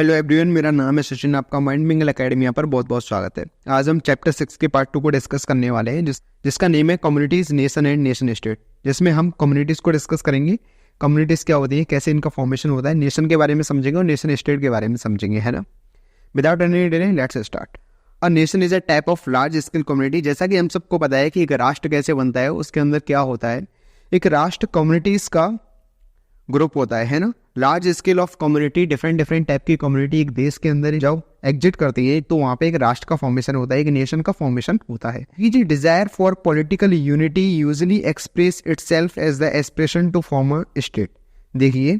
Hello everyone, मेरा नाम है सचिन। आपका माइंड मिंगल एकेडमी पर बहुत बहुत स्वागत है। आज हम चैप्टर 6 के पार्ट 2 को डिस्कस करने वाले हैं जिसका नेम है communities, nation and nation state, जिसमें हम कम्युनिटीज़ को डिस्कस करेंगे। कम्युनिटीज़ क्या होती है, कैसे इनका फॉर्मेशन होता है, नेशन के बारे में समझेंगे और नेशन स्टेट के बारे में समझेंगे, है ना। Without any delay let's start. A nation is a type of large scale community. जैसा कि हम सबको पता है कि एक राष्ट्र कैसे बनता है, उसके अंदर क्या होता है। एक राष्ट्र कम्युनिटीज़ का ग्रुप होता है ना। Large scale of community, different type की कम्युनिटी एक देश के अंदर जब एग्जिट करती है तो वहाँ पे एक राष्ट्र का फॉर्मेशन होता है, एक नेशन का फॉर्मेशन होता है। ये जो desire for political unity usually express itself as the aspiration to form a state. देखिए,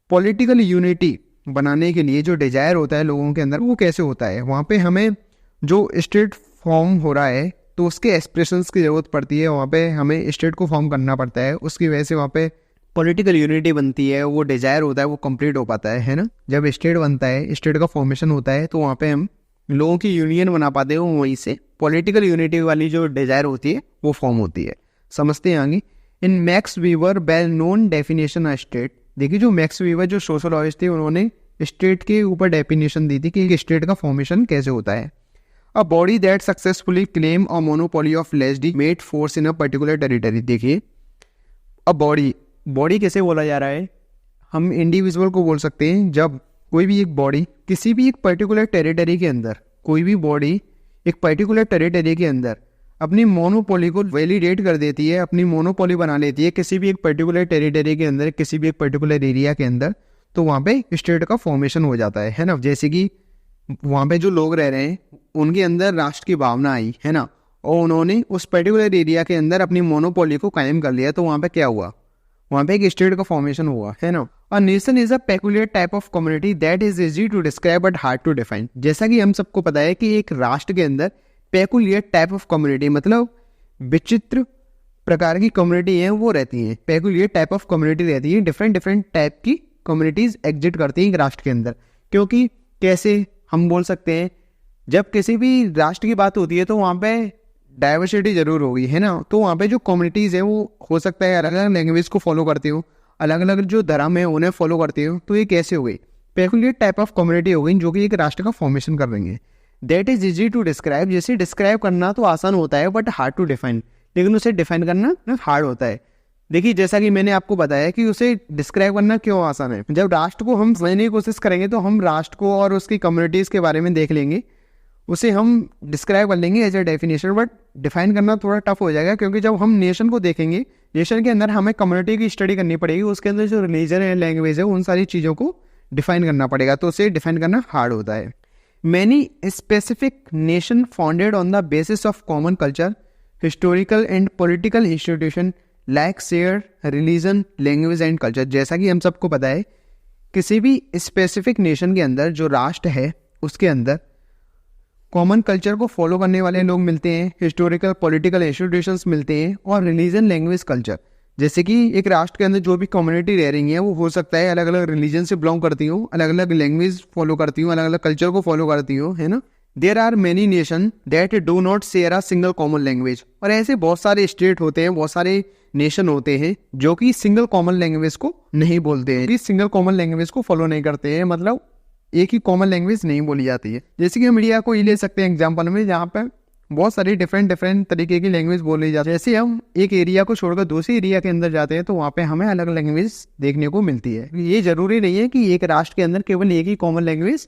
पॉलिटिकल यूनिटी बनाने के लिए जो डिजायर होता है लोगों के अंदर, वो कैसे होता है। वहाँ पे हमें जो स्टेट फॉर्म हो रहा है तो उसके एक्सप्रेशंस की जरूरत पड़ती है। वहाँ पे हमें स्टेट को फॉर्म करना पड़ता है, उसकी वजह से वहाँ पे पॉलिटिकल यूनिटी बनती है। वो डिजायर होता है वो कंप्लीट हो पाता है ना। जब स्टेट बनता है, स्टेट का फॉर्मेशन होता है, तो वहाँ पे हम लोगों की यूनियन बना पाते हैं। वहीं से पॉलिटिकल यूनिटी वाली जो डिजायर होती है वो फॉर्म होती है। समझते हैं आगे। In Max Weber well known definition of state. देखिए, जो मैक्स वीवर जो सोशलॉजिस्ट थे, उन्होंने स्टेट के ऊपर डेफिनेशन दी थी कि एक स्टेट का फॉर्मेशन कैसे होता है। A body that successfully claim a monopoly of legitimate force in a particular territory. देखिए, अ बॉडी कैसे बोला जा रहा है, हम इंडिविजुअल को बोल सकते हैं। जब कोई भी एक बॉडी किसी भी एक पर्टिकुलर टेरिटरी के अंदर, कोई भी बॉडी एक पर्टिकुलर टेरिटरी के अंदर अपनी मोनोपोली को वैलिडेट कर देती है, अपनी मोनोपोली बना लेती है किसी भी एक पर्टिकुलर टेरिटरी के अंदर, किसी भी एक पर्टिकुलर एरिया के अंदर, तो वहाँ पे स्टेट का फॉर्मेशन हो जाता है ना। जैसे कि वहाँ पे जो लोग रह रहे हैं उनके अंदर राष्ट्र की भावना आई, है ना, और उन्होंने उस पर्टिकुलर एरिया के अंदर अपनी मोनोपोली को कायम कर लिया, तो वहाँ पे क्या हुआ, वहाँ पे एक स्टेट का फॉर्मेशन हुआ, है ना। A nation is a peculiar type of community that is easy to describe but hard to define. जैसा कि हम सबको पता है कि एक राष्ट्र के अंदर पेक्युलियर टाइप ऑफ कम्युनिटी मतलब विचित्र प्रकार की कम्युनिटी है वो रहती है। पेक्युलियर टाइप ऑफ कम्युनिटी रहती है, डिफरेंट टाइप की कम्युनिटीज एग्जिट करती हैं एक राष्ट्र के अंदर। क्योंकि कैसे हम बोल सकते हैं, जब किसी भी राष्ट्र की बात होती है तो वहाँ पे डाइवर्सिटी जरूर होगी, है ना। तो वहाँ पे जो कम्युनिटीज़ है वो हो सकता है अलग अलग लैंग्वेज को फॉलो करती हो, अलग अलग जो धर्म है उन्हें फॉलो करती हो। तो ये कैसे हो गई, पेक्युलियर टाइप ऑफ कम्युनिटी हो गई जो कि एक राष्ट्र का फॉर्मेशन कर रही है। That is easy to describe. जैसे डिस्क्राइब करना तो आसान होता है बट हार्ड टू डिफाइन, लेकिन उसे डिफाइन करना हार्ड होता है। देखिए, जैसा कि मैंने आपको बताया कि उसे डिस्क्राइब करना क्यों आसान है। जब राष्ट्र को हम समझने की कोशिश करेंगे तो हम राष्ट्र को और उसकी कम्युनिटीज़ के बारे में देख लेंगे, उसे हम डिस्क्राइब कर लेंगे as a definition, but define करना थोड़ा टफ हो जाएगा। क्योंकि जब हम नेशन को देखेंगे, नेशन के अंदर हमें कम्युनिटी की स्टडी करनी पड़ेगी, उसके अंदर जो रिलीजन है, लैंग्वेज है, उन सारी चीज़ों को डिफाइन करना पड़ेगा, तो उसे डिफाइन करना हार्ड होता है। Many specific nation founded on the basis of common culture, historical and political institution like share religion, language and culture. जैसा कि हम सबको पता है, किसी भी स्पेसिफिक नेशन के अंदर जो राष्ट्र है उसके अंदर कॉमन कल्चर को फॉलो करने वाले लोग मिलते हैं, हिस्टोरिकल पॉलिटिकल इंस्टीट्यूशंस मिलते हैं, और रिलीजन, लैंग्वेज, कल्चर। जैसे कि एक राष्ट्र के अंदर जो भी कम्युनिटी रह रही है वो हो सकता है अलग अलग रिलीजन से बिलोंग करती हो, अलग अलग लैंग्वेज फॉलो करती हो, अलग अलग कल्चर को फॉलो करती हो, है ना। There are many nation that do not share a single common language. और ऐसे बहुत सारे स्टेट होते हैं, बहुत सारे नेशन होते हैं जो कि सिंगल कॉमन लैंग्वेज को नहीं बोलते हैं, सिंगल कॉमन लैंग्वेज को फॉलो नहीं करते हैं, मतलब एक ही कॉमन लैंग्वेज नहीं बोली जाती है। जैसे कि हम इंडिया को ही ले सकते हैं एग्जांपल में, जहाँ पर बहुत सारी डिफरेंट तरीके की लैंग्वेज बोली जाती है। जैसे हम एक एरिया को छोड़कर दूसरे एरिया के अंदर जाते हैं तो वहाँ पे हमें अलग लैंग्वेज देखने को मिलती है। ये जरूरी नहीं है कि एक राष्ट्र के अंदर केवल एक ही कॉमन लैंग्वेज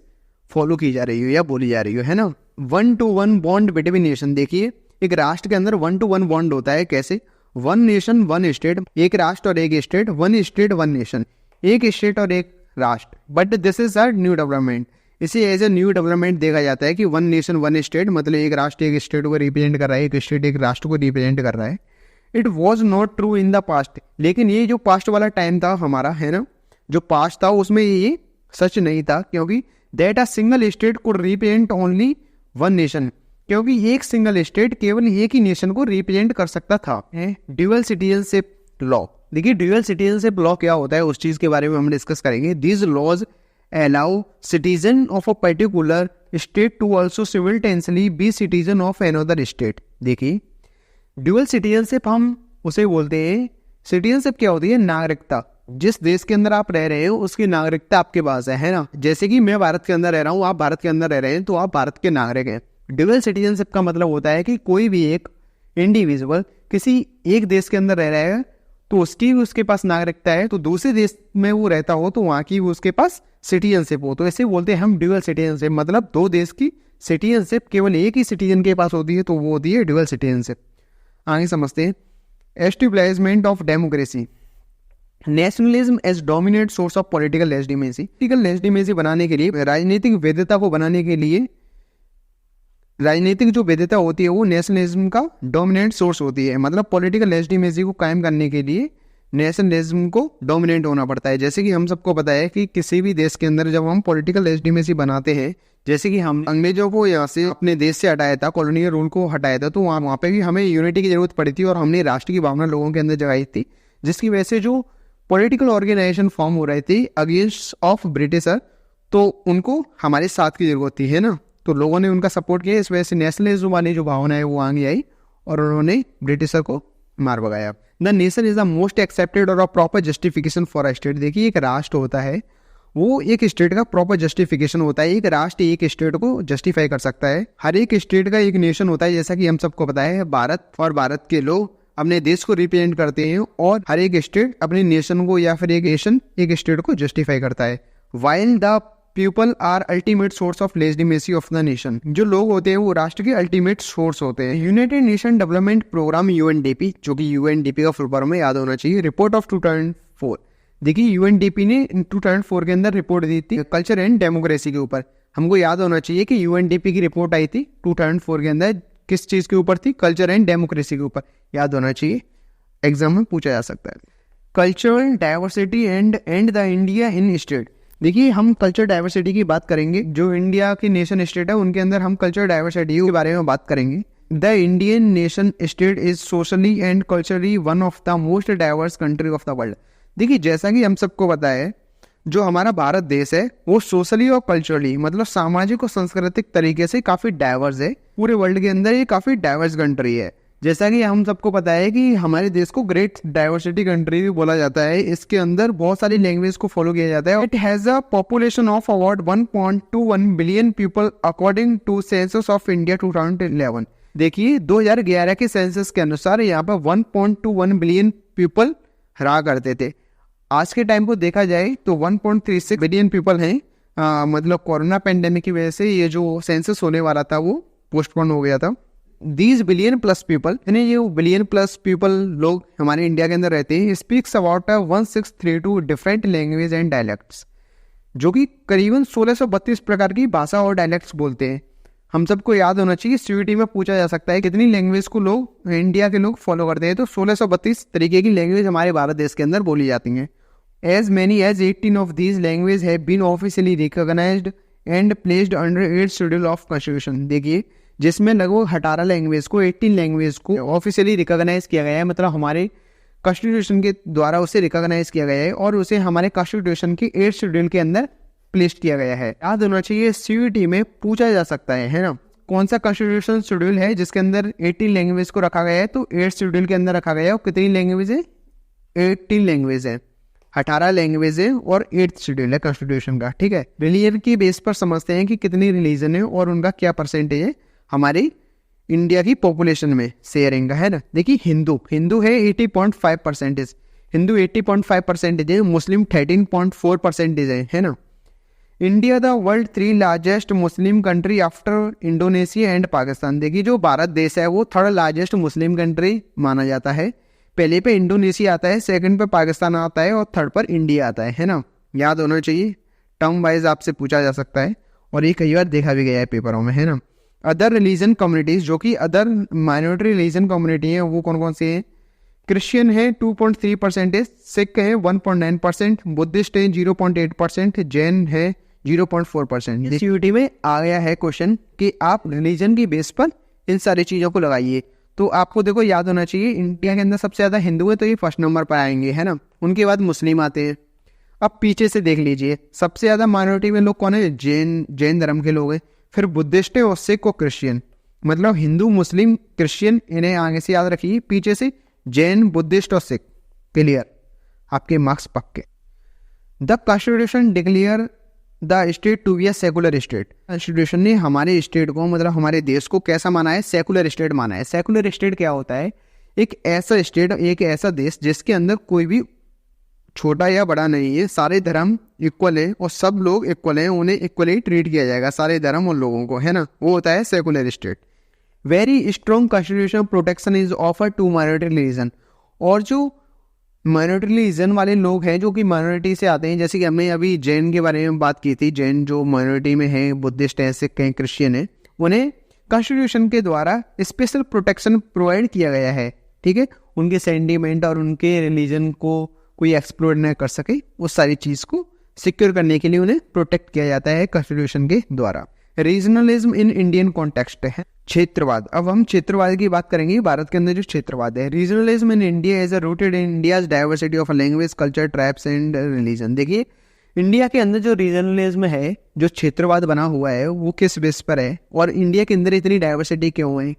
फॉलो की जा रही हो या बोली जा रही हो, है ना। 1-to-1 bond between nation. देखिए, एक राष्ट्र के अंदर 1-to-1 बॉन्ड होता है। कैसे, 1 नेशन 1 स्टेट, एक राष्ट्र और एक स्टेट, 1 स्टेट 1 नेशन, एक स्टेट और एक राष्ट्र। But this is a new development. इसे एज ए न्यू डेवलपमेंट देखा जाता है कि 1 नेशन 1 स्टेट मतलब एक राष्ट्र एक स्टेट को रिप्रेजेंट कर रहा है, एक स्टेट एक राष्ट्र को रिप्रेजेंट कर रहा है। It was not true in the past. लेकिन ये जो पास्ट वाला टाइम था हमारा, है ना, जो पास्ट था उसमें ये सच नहीं था, क्योंकि that a single state could represent only 1 nation. क्योंकि एक सिंगल स्टेट केवल एक ही नेशन को रिप्रेजेंट कर सकता था। Dual citizenship law. देखिए, ड्यूअल सिटीजनशिप लॉ क्या होता है उस चीज के बारे में हम डिस्कस करेंगे। These laws allow citizen of a particular state to also simultaneously be citizen of another state. देखिए, ड्यूअल सिटीजनशिप हम उसे बोलते हैं। सिटीजनशिप क्या होती है, नागरिकता। जिस देश के अंदर आप रह रहे हो उसकी नागरिकता आपके पास है ना। जैसे कि मैं भारत के अंदर रह रहा हूँ, आप भारत के अंदर रह रहे हैं, तो आप भारत के नागरिक हैं। ड्यूअल सिटीजनशिप का मतलब होता है कि कोई भी एक इंडिविजुअल किसी एक देश के अंदर रह रहा है तो उसकी भी उसके पास नागरिकता है, तो दूसरे देश में वो रहता हो तो वहाँ की उसके पास सिटीजनशिप हो, तो ऐसे बोलते हैं हम ड्यूअल सिटीजनशिप। मतलब दो देश की सिटीजनशिप केवल एक ही सिटीजन के पास होती है, तो वो होती है ड्यूअल सिटीजनशिप। आगे समझते हैं। Establishment of democracy, nationalism as dominate source of political legitimacy. Political legitimacy बनाने के लिए, राजनीतिक वैधता को बनाने के लिए, राजनीतिक जो वैधता होती है वो नेशनलिज्म का डोमिनेंट सोर्स होती है। मतलब पॉलिटिकल लेजिटिमेसी को कायम करने के लिए नेशनलिज्म को डोमिनेंट होना पड़ता है। जैसे कि हम सबको पता है कि किसी भी देश के अंदर जब हम पॉलिटिकल लेजिटिमेसी बनाते हैं, जैसे कि हम अंग्रेजों को यहाँ से अपने देश से हटाया था, कॉलोनियल रूल को हटाया था, तो वहाँ पे भी हमें यूनिटी की जरूरत पड़ी थी और हमने राष्ट्र की भावना लोगों के अंदर जगाई थी, जिसकी वजह से जो पॉलिटिकल ऑर्गेनाइजेशन फॉर्म हो रहे थे अगेंस्ट ऑफ ब्रिटिशर, तो उनको हमारे साथ की जरूरत थी, है ना। तो लोगों ने उनका सपोर्ट किया, इस वजह से नेशनलिज्म वाली जो भावना है वो आगे आई और उन्होंने ब्रिटिशर को मार भगाया। The nation is the most accepted और a proper justification for a state. देखिए, एक राष्ट्र होता है वो एक स्टेट का प्रॉपर जस्टिफिकेशन होता है। एक राष्ट्र एक स्टेट को जस्टिफाई कर सकता है। हर एक स्टेट का एक नेशन होता है, जैसा कि हम सबको पता है भारत, और भारत के लोग अपने देश को रिप्रेजेंट करते हैं और हर एक स्टेट अपने नेशन को या फिर एक नेशन एक स्टेट को जस्टिफाई करता है। While the people are ultimate source of legitimacy of the nation. जो लोग होते हैं वो राष्ट्र के अल्टीमेट सोर्स होते हैं। United Nation Development Programme UNDP, जो कि यूएनडीपी का फुल फॉर्म में याद होना चाहिए, रिपोर्ट ऑफ 2004। देखिए, यूएनडीपी ने 2004 के अंदर रिपोर्ट दी थी कल्चर एंड डेमोक्रेसी के ऊपर। हमको याद होना चाहिए कि यूएनडीपी की रिपोर्ट आई थी 2004 के अंदर, किस चीज़ के ऊपर थी? कल्चर एंड डेमोक्रेसी के ऊपर। याद होना चाहिए, एग्जाम में पूछा जा सकता है। Cultural diversity and the India in state. देखिए, हम कल्चर डाइवर्सिटी की बात करेंगे। जो इंडिया की नेशन स्टेट है उनके अंदर हम कल्चर डाइवर्सिटी के बारे में बात करेंगे। The Indian nation state is socially and culturally one of the most diverse country of the world. देखिए, जैसा कि हम सबको पता है, जो हमारा भारत देश है वो सोशली और कल्चरली, मतलब सामाजिक और सांस्कृतिक तरीके से काफ़ी डाइवर्स है। पूरे वर्ल्ड के अंदर ये काफ़ी डाइवर्स कंट्री है। जैसा कि हम सबको पता है कि हमारे देश को ग्रेट डाइवर्सिटी कंट्री भी बोला जाता है। इसके अंदर बहुत सारी लैंग्वेज को फॉलो किया जाता है। It has a population of about 1.21 billion people according to census of India 2011। देखिए, 2011 के सेंसस के अनुसार यहाँ पर 1.21 बिलियन पीपल रहा करते थे। आज के टाइम को देखा जाए तो 1.36 बिलियन पीपल हैं। मतलब कोरोना पेंडेमिक की वजह से ये जो सेंसस होने वाला था वो पोस्टपोन हो गया था। दीज बिलियन प्लस पीपल, यानी ये बिलियन प्लस पीपल लोग हमारे इंडिया के अंदर रहते हैं, speaks about 1632 different language and dialects, जो कि करीबन 1632 प्रकार की भाषा और डायलेक्ट्स बोलते हैं। हम सबको याद होना चाहिए, सीयूईटी में पूछा जा सकता है कितनी लैंग्वेज को लोग इंडिया के लोग फॉलो करते हैं, तो 1632 तरीके की लैंग्वेज हमारे भारत देश के अंदर बोली जाती हैं। As many as 18 of these language have been officially recognised and placed under 8th schedule of constitution. देखिए, जिसमें लगभग 18 लैंग्वेज को, 18 लैंग्वेज को ऑफिशियली रिकॉग्नाइज किया गया है, मतलब हमारे कॉन्स्टिट्यूशन के द्वारा उसे रिकॉग्नाइज किया गया है और उसे हमारे कॉन्स्टिट्यूशन के 8th शेड्यूल के अंदर प्लेस किया गया है। याद होना चाहिए, सीयूईटी में पूछा जा सकता है ना, कौन सा कॉन्स्टिट्यूशन शेड्यूल है जिसके अंदर 18 लैंग्वेज को रखा गया है, तो 8th शेड्यूल के अंदर रखा गया है। और कितनी लैंग्वेज है? 18 लैंग्वेज है, 18 लैंग्वेज है और 8th शेड्यूल है कॉन्स्टिट्यूशन का। ठीक है, रिलीजन की बेस पर समझते हैं कि कितनी रिलीजन है और उनका क्या परसेंटेज है हमारी इंडिया की पॉपुलेशन में शेयरिंग का, है ना। देखिए, हिंदू है 80.5%, हिंदू 80.5% है, मुस्लिम 13.4% है ना। India the world 3 largest Muslim country after Indonesia and Pakistan. देखिए, जो भारत देश है वो 3rd लार्जेस्ट मुस्लिम कंट्री माना जाता है। पहले पे इंडोनेशिया आता है, सेकंड पे पाकिस्तान आता है और 3rd पर इंडिया आता है ना। याद होना चाहिए, टर्म वाइज आपसे पूछा जा सकता है और ये कई बार देखा भी गया है पेपरों में, है ना। अदर रिलीजन कम्युनिटीज, जो कि अदर माइनॉरिटी रिलीजन कम्युनिटी है, वो कौन कौन से हैं? क्रिश्चियन है 2.3%, सिख है 1.9%, बुद्धिस्ट है 0.8%, जैन है 0.4%। सीयूईटी में आ गया है क्वेश्चन कि आप रिलीजन की बेस पर इन सारी चीज़ों को लगाइए। तो आपको देखो याद होना चाहिए, इंडिया के अंदर सबसे ज़्यादा हिंदू है तो ये 1st नंबर पर आएंगे, है ना। उनके बाद मुस्लिम आते हैं। अब पीछे से देख लीजिए, सबसे ज़्यादा माइनॉरिटी में लोग कौन है? जैन धर्म के लोग हैं, फिर बुद्धिस्ट है और सिख और क्रिश्चियन। मतलब हिंदू, मुस्लिम, क्रिश्चियन, इन्हें आगे से याद रखिए, पीछे से जैन, बुद्धिस्ट और सिख। क्लियर? आपके मार्क्स पक्के। The constitution declare the state to be a secular state. Constitution ने हमारे स्टेट को, मतलब हमारे देश को कैसा माना है? सेकुलर स्टेट माना है। सेकुलर स्टेट क्या होता है? एक ऐसा स्टेट, एक ऐसा देश जिसके अंदर कोई भी छोटा या बड़ा नहीं है, सारे धर्म इक्वल है और सब लोग इक्वल हैं, उन्हें इक्वली ट्रीट किया जाएगा, सारे धर्म और लोगों को, है ना, वो होता है secular state. Very strong constitution protection is offer to minority religion. और जो माइनॉरिटी रिलीजन वाले लोग हैं, जो कि माइनॉरिटी से आते हैं, जैसे कि हमने अभी जैन के बारे में बात की थी, जैन जो माइनॉरिटी में है, बुद्धिस्ट हैं, सिख हैं, क्रिश्चियन है, उन्हें कॉन्स्टिट्यूशन के द्वारा स्पेशल प्रोटेक्शन प्रोवाइड किया गया है। ठीक है, उनके सेंटिमेंट और उनके रिलीजन को कोई एक्सप्लोर न कर सके, उस सारी चीज़ को सिक्योर करने के लिए उन्हें प्रोटेक्ट किया जाता है कॉन्स्टिट्यूशन के द्वारा। रीजनलिज्म इन इंडियन कॉन्टेक्स्ट है क्षेत्रवाद। अब हम क्षेत्रवाद की बात करेंगे। भारत के अंदर जो क्षेत्रवाद है, regionalism in India is rooted in India's diversity of language, culture, tribes and religion. देखिए, इंडिया के अंदर जो रीजनलिज्म है, जो क्षेत्रवाद बना हुआ है, वो किस बेस पर है और इंडिया के अंदर इतनी डाइवर्सिटी क्यों है,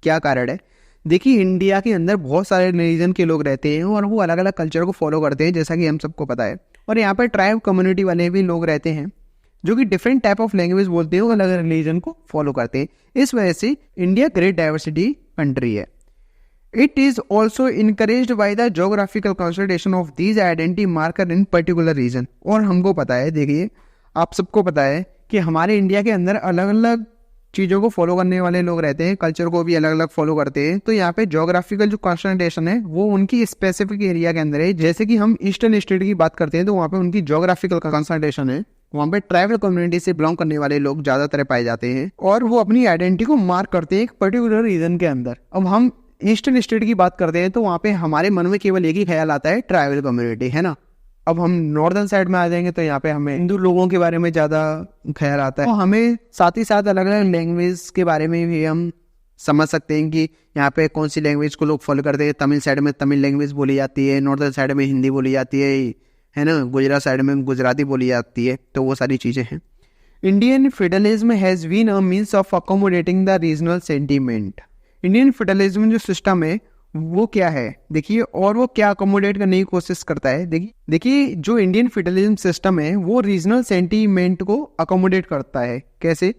क्या कारण है? देखिए, इंडिया के अंदर बहुत सारे रिलीजन के लोग रहते हैं और वो अलग अलग कल्चर को फॉलो करते हैं, जैसा कि हम सबको पता है। और यहाँ पर ट्राइब कम्युनिटी वाले भी लोग रहते हैं जो कि डिफरेंट टाइप ऑफ लैंग्वेज बोलते हैं और अलग अलग रिलीजन को फॉलो करते हैं। इस वजह से इंडिया ग्रेट डाइवर्सिटी कंट्री है। It is also encouraged by the geographical consultation of these identity marker in particular region. और हमको पता है, देखिए आप सबको पता है कि हमारे इंडिया के अंदर अलग अलग चीज़ों को फॉलो करने वाले लोग रहते हैं, कल्चर को भी अलग अलग फॉलो करते हैं। तो यहाँ पे जोग्राफिकल जो कंसंट्रेशन है वो उनकी स्पेसिफिक एरिया के अंदर है। जैसे कि हम ईस्टर्न स्टेट की बात करते हैं तो वहाँ पे उनकी जोग्राफिकल कंसंट्रेशन है, वहाँ पे ट्राइबल कम्युनिटी से बिलोंग करने वाले लोग ज़्यादातर पाए जाते हैं और वो अपनी आइडेंटिटी को मार्क करते हैं एक पर्टिकुलर रीजन के अंदर। अब हम ईस्टर्न स्टेट की बात करते हैं तो वहाँ पे हमारे मन में केवल एक ही ख्याल आता है, ट्राइबल कम्युनिटी, है ना। अब हम नॉर्दर्न साइड में आ जाएंगे तो यहाँ पे हमें हिंदू लोगों के बारे में ज़्यादा ख्याल आता है। तो हमें साथ ही साथ अलग अलग लैंग्वेज के बारे में भी हम समझ सकते हैं कि यहाँ पे कौन सी लैंग्वेज को लोग फॉलो करते हैं। तमिल साइड में तमिल लैंग्वेज बोली जाती है, नॉर्दर्न साइड में हिंदी बोली जाती है ना, गुजरात साइड में गुजराती बोली जाती है। तो वो सारी चीज़ें हैं। Indian federalism has been a means of accommodating the regional sentiment. Indian federalism जो सिस्टम है वो क्या है, देखिए, और वो क्या अकोमोडेट करने की कोशिश करता है। देखिए जो इंडियन फेडरलिज्म सिस्टम है वो रीजनल सेंटीमेंट को अकोमोडेट करता है। कैसे?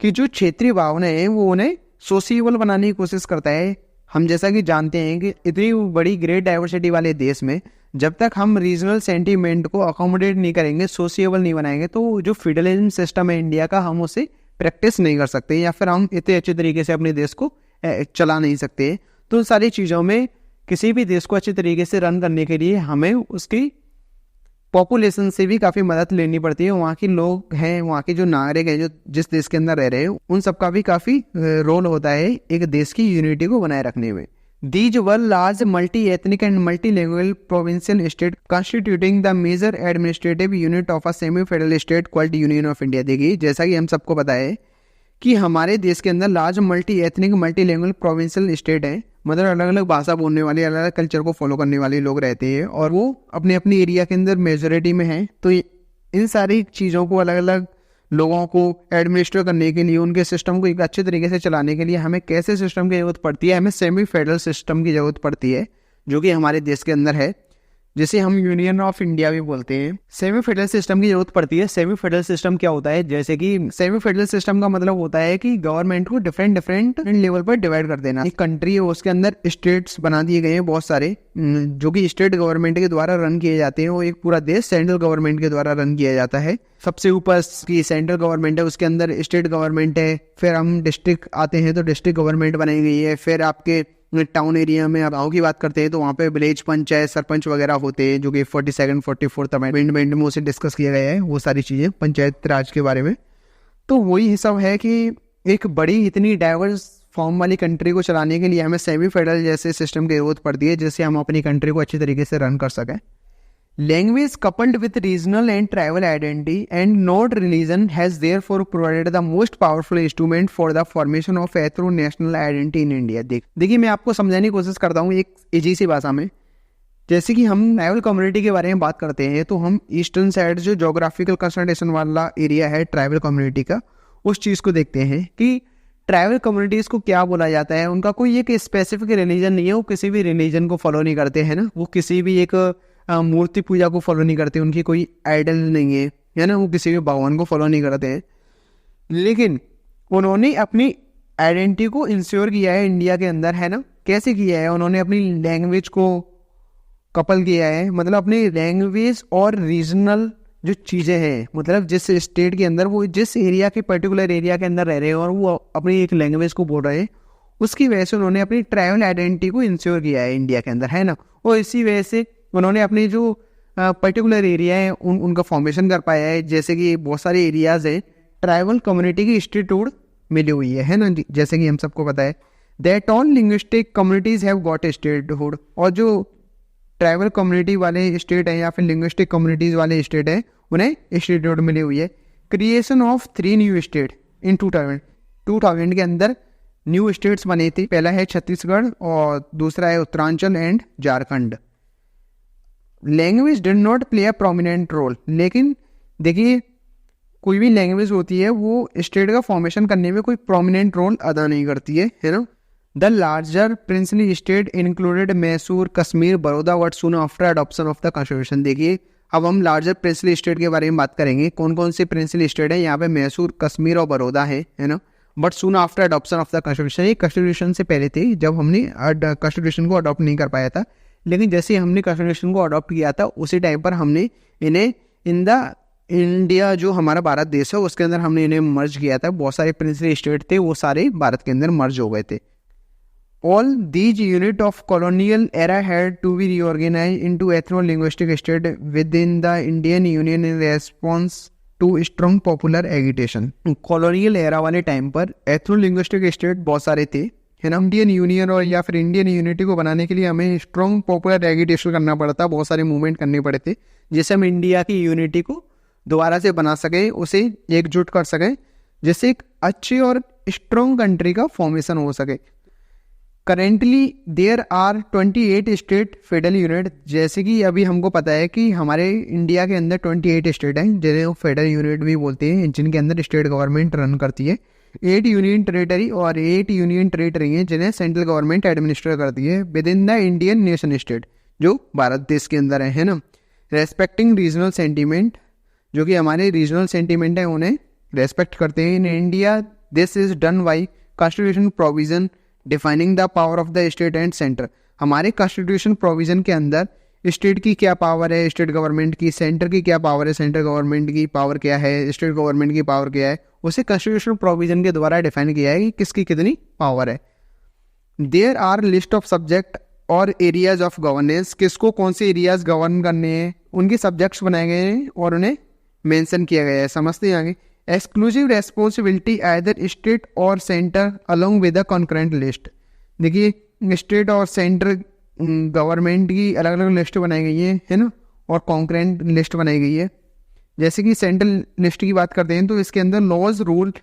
कि जो क्षेत्रीय भावनाएं हैं वो उन्हें सोशिएबल बनाने की कोशिश करता है। हम जैसा कि जानते हैं कि इतनी बड़ी ग्रेट डाइवर्सिटी वाले देश में जब तक हम रीजनल सेंटीमेंट को अकोमोडेट नहीं करेंगे, सोशिएबल नहीं बनाएंगे, तो जो फेडरलिज्म सिस्टम है इंडिया का, हम उसे प्रैक्टिस नहीं कर सकते या फिर हम इतने अच्छे तरीके से अपने देश को चला नहीं सकते। तो उन सारी चीज़ों में किसी भी देश को अच्छे तरीके से रन करने के लिए हमें उसकी पॉपुलेशन से भी काफ़ी मदद लेनी पड़ती है। वहाँ के लोग हैं, वहाँ के जो नागरिक हैं, जो जिस देश के अंदर रह रहे हैं, उन सबका भी काफ़ी रोल होता है एक देश की यूनिटी को बनाए रखने में। These were large multi-ethnic and multilingual provincial state constituting the major administrative unit of a semi-federal state called Union of India। देखिए, जैसा कि हम सबको पता है कि हमारे देश के अंदर large multi ethnic multilanguage provincial state है, मतलब अलग अलग भाषा बोलने वाले, अलग अलग कल्चर को फॉलो करने वाले लोग रहते हैं और वो अपने अपने एरिया के अंदर मेजोरिटी में हैं। तो इन सारी चीज़ों को, अलग अलग लोगों को एडमिनिस्ट्रेट करने के लिए, उनके सिस्टम को एक अच्छे तरीके से चलाने के लिए हमें कैसे सिस्टम की ज़रूरत पड़ती है? हमें सेमी फेडरल सिस्टम की ज़रूरत पड़ती है, जो कि हमारे देश के अंदर है, जिसे हम यूनियन ऑफ इंडिया भी बोलते हैं। सेमी फेडरल सिस्टम की जरूरत पड़ती है। सेमी फेडरल सिस्टम क्या होता है? जैसे कि सेमी फेडरल सिस्टम का मतलब होता है कि गवर्नमेंट को डिफरेंट लेवल पर डिवाइड कर देना। एक कंट्री है, उसके अंदर स्टेट्स बना दिए गए हैं बहुत सारे, जो कि स्टेट गवर्नमेंट के द्वारा रन किए जाते हैं। वो एक पूरा देश सेंट्रल गवर्नमेंट के द्वारा रन किया जाता है। सबसे ऊपर की सेंट्रल गवर्नमेंट है, उसके अंदर स्टेट गवर्नमेंट है, फिर हम डिस्ट्रिक्ट आते हैं तो डिस्ट्रिक्ट गवर्नमेंट बनाई गई है। फिर आपके टाउन एरिया में आप गाँव की बात करते हैं तो वहाँ पे विलेज पंचायत, सरपंच वगैरह होते हैं, जो कि 42nd 44th अमेंडमेंट में उसे डिस्कस किया गया है, वो सारी चीज़ें पंचायत राज के बारे में। तो वही सब है कि एक बड़ी इतनी डाइवर्स फॉर्म वाली कंट्री को चलाने के लिए हमें सेमी फेडरल जैसे सिस्टम की जरूरत पड़ती है, जिससे हम अपनी कंट्री को अच्छी तरीके से रन कर सकें। Language coupled with regional and tribal identity and not religion has therefore provided the most powerful instrument for the formation of ethno-national identity in India। देखिए मैं आपको समझाने की कोशिश करता हूँ एक इजी सी भाषा में। जैसे कि हम ट्राइबल कम्युनिटी के बारे में बात करते हैं तो हम ईस्टर्न साइड जो जोग्राफिकल कंसंट्रेशन वाला एरिया है ट्राइबल कम्युनिटी का, उस चीज़ को देखते हैं कि ट्राइबल कम्युनिटीज़ को क्या बोला जाता है। उनका कोई एक स्पेसिफिक रिलीजन नहीं है, वो किसी भी रिलीजन को फॉलो नहीं करते हैं ना, वो किसी भी एक मूर्ति पूजा को फॉलो नहीं करते, उनकी कोई आइडल नहीं है ना, वो किसी भी भगवान को फॉलो नहीं करते हैं। लेकिन उन्होंने अपनी आइडेंटिटी को इंश्योर किया है इंडिया के अंदर, है ना। कैसे किया है? उन्होंने अपनी लैंग्वेज को कपल किया है, मतलब अपनी लैंग्वेज और रीजनल जो चीज़ें हैं, मतलब जिस स्टेट के अंदर वो जिस एरिया के पर्टिकुलर एरिया के अंदर रह रहे हैं और वो अपनी एक लैंग्वेज को बोल रहे हैं, उसकी वजह से उन्होंने अपनी ट्राइबल आइडेंटिटी को इंश्योर किया है इंडिया के अंदर, है ना। और इसी वजह से उन्होंने अपनी जो पर्टिकुलर एरिया है उनका फॉर्मेशन कर पाया है। जैसे कि बहुत सारे एरियाज है ट्राइबल कम्युनिटी की इंस्टीट्यूट मिली हुई है ना, जैसे कि हम सबको पता है that all linguistic communities have got statehood. और जो ट्राइबल कम्युनिटी वाले स्टेट हैं या फिर लिंग्विस्टिक कम्युनिटीज वाले स्टेट हैं, उन्हें इंस्टीट्यूट मिली हुई है। Creation of 3 new state in 2000 के अंदर न्यू स्टेट्स बने थे। पहला है छत्तीसगढ़ और दूसरा है Uttaranchal and Jharkhand. Language did not play a prominent role, लेकिन देखिए कोई भी लैंग्वेज होती है वो स्टेट का फॉर्मेशन करने में कोई प्रोमिनेंट रोल अदा नहीं करती है ना। The larger princely state included Mysore, Kashmir, Baroda what soon after adoption of the constitution. देखिए अब हम लार्जर प्रिंसली स्टेट के बारे में बात करेंगे। कौन कौन से प्रिंसली स्टेट है यहाँ पे? मैसूर, कश्मीर और बड़ौदा है ना। But soon after adoption of the constitution, ये कॉन्स्टिट्यूशन से पहले थे जब हमने कॉन्स्टिट्यूशन को अडॉप्ट नहीं कर पाया था, लेकिन जैसे हमने कॉन्स्टिट्यूशन को अडॉप्ट किया था उसी टाइम पर हमने इन्हें इन द इंडिया जो हमारा भारत देश है उसके अंदर हमने इन्हें मर्ज किया था। बहुत सारे प्रिंसली स्टेट थे, वो सारे भारत के अंदर मर्ज हो गए थे। All these units of colonial era had to be reorganized into ethno-linguistic state within the Indian Union in response to strong popular agitation. Colonial era वाले टाइम पर ethno-linguistic state बहुत सारे थे, है ना। इंडियन यूनियन और या फिर इंडियन यूनिटी को बनाने के लिए हमें स्ट्रॉन्ग पॉपुलर एगिटेशन करना पड़ा था, बहुत सारे मूवमेंट करने पड़े थे, जिससे हम इंडिया की यूनिटी को दोबारा से बना सकें, उसे एकजुट कर सकें, जिससे एक अच्छी और स्ट्रॉन्ग कंट्री का फॉर्मेशन हो सके। Currently there are 28 state federal unit. जैसे कि अभी हमको पता है कि हमारे इंडिया के अंदर 28 स्टेट हैं जिन्हें वो फेडरल यूनिट भी बोलते हैं, जिनके अंदर स्टेट गवर्नमेंट रन करती है। 8 यूनियन टेरिटरी और 8 यूनियन टेरिटरी हैं जिन्हें सेंट्रल गवर्नमेंट एडमिनिस्टर करती है with in the Indian nation state, जो भारत देश के अंदर है ना। रेस्पेक्टिंग रीजनल सेंटीमेंट, जो कि हमारे रीजनल सेंटीमेंट है उन्हें रेस्पेक्ट करते हैं। In India this is done by constitution provision defining the power of the state and centre. हमारे कॉन्स्टिट्यूशन प्रोविजन के अंदर स्टेट की क्या पावर है, स्टेट गवर्नमेंट की, सेंटर की क्या पावर है, सेंट्रल गवर्नमेंट की पावर क्या है, स्टेट गवर्नमेंट की पावर क्या है, उसे कॉन्स्टिट्यूशन प्रोविजन के द्वारा डिफाइन किया है कि किसकी कितनी पावर है। There are list of subject और एरियाज ऑफ गवर्नेंस, किसको कौन से एरियाज गवर्न करने हैं उनके सब्जेक्ट्स बनाए गए हैं और उन्हें मेंशन किया गया है। समझते हैं आगे। एक्सक्लूसिव रेस्पॉन्सिबिलिटी आइदर स्टेट और centre along with a concurrent list. देखिए स्टेट और सेंटर गवर्नमेंट की अलग अलग लिस्ट बनाई गई है ना, और कॉन्करेंट लिस्ट बनाई गई है। जैसे कि सेंट्रल लिस्ट की बात करते हैं तो इसके अंदर लॉज, रूल,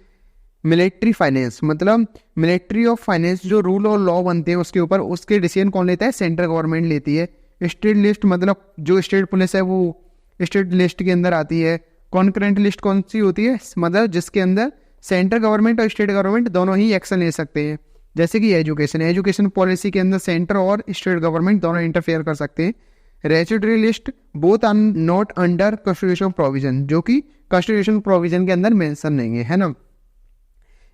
मिलिट्री, फाइनेंस, मतलब मिलिट्री ऑफ फाइनेंस जो रूल और लॉ बनते हैं उसके ऊपर, उसके डिसीजन कौन लेता है? सेंट्रल गवर्नमेंट लेती है। स्टेट लिस्ट मतलब जो स्टेट पुलिस है वो स्टेट लिस्ट के अंदर आती है। कॉन्करेंट लिस्ट कौन सी होती है? मतलब जिसके अंदर सेंट्रल गवर्नमेंट और स्टेट गवर्नमेंट दोनों ही एक्शन ले सकते हैं। जैसे कि एजुकेशन पॉलिसी के अंदर सेंटर और स्टेट गवर्नमेंट दोनों इंटरफेयर कर सकते हैं। Residuary list both are not under constitution provision, जो कि कॉन्स्टिट्यूशन प्रोविजन के अंदर मेंशन नहीं है ना।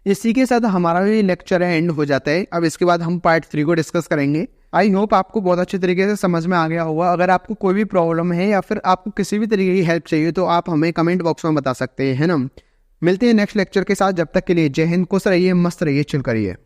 इसी के साथ हमारा भी लेक्चर एंड हो जाता है। अब इसके बाद हम पार्ट 3 को डिस्कस करेंगे। आई होप आपको बहुत अच्छे तरीके से समझ में आ गया होगा। अगर आपको कोई भी प्रॉब्लम है या फिर आपको किसी भी तरीके की हेल्प चाहिए तो आप हमें कमेंट बॉक्स में बता सकते हैं, है ना। मिलते हैं नेक्स्ट लेक्चर के साथ। जब तक के लिए जय हिंद, खुश रहिए, मस्त रहिए, चिल करिए।